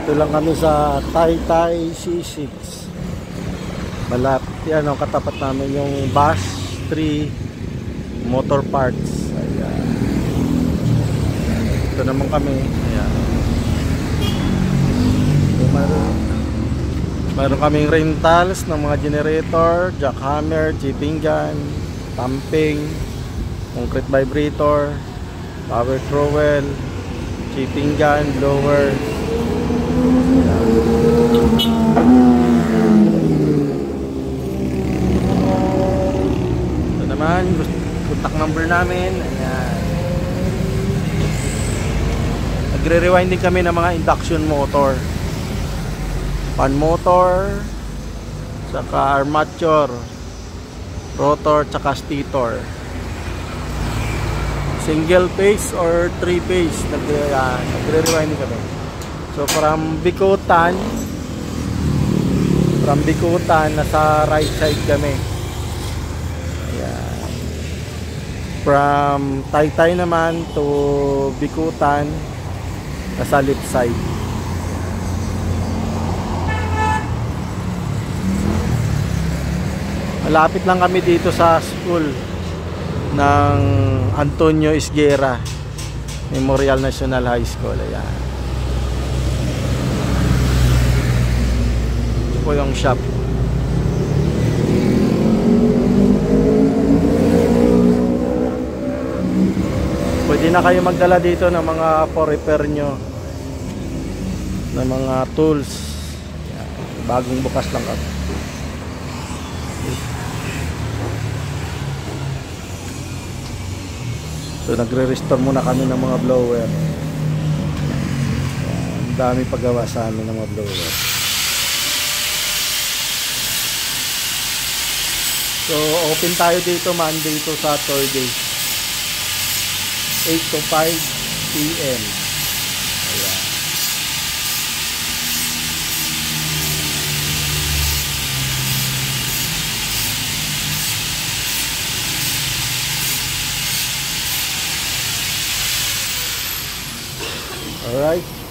Dito lang kami sa Taytay C6. Malapit yan, katapat namin yung Bus 3 Motor Parts. Ayan. Ito naman kami. Ayan. Mayroon kaming rentals ng mga generator, jackhammer, chipping gun, pumping, concrete vibrator, power trowel, chipping gun, blower. Ito naman, contact number namin. Ayan. Nagre-rewind din kami ng mga induction motor, fan motor, saka armature, rotor, saka stator. Single phase or 3 phase, nagre-rewind din kami. So from Bikutan, nasa right side kami. Ayan. From Taytay naman to Bikutan, nasa left side. Malapit lang kami dito sa school ng Antonio Isguera Memorial National High School. Ayan. Ito po yung shop. Pwede na kayo magdala dito ng mga for repair nyo, ng mga tools. Ayan. Bagong bukas lang kami. So nagre-restore muna kami ng mga blower. Ang dami paggawa sa amin ng mga blower. So open tayo dito Monday to Saturday, 8 to 5 PM. Ayan. Alright.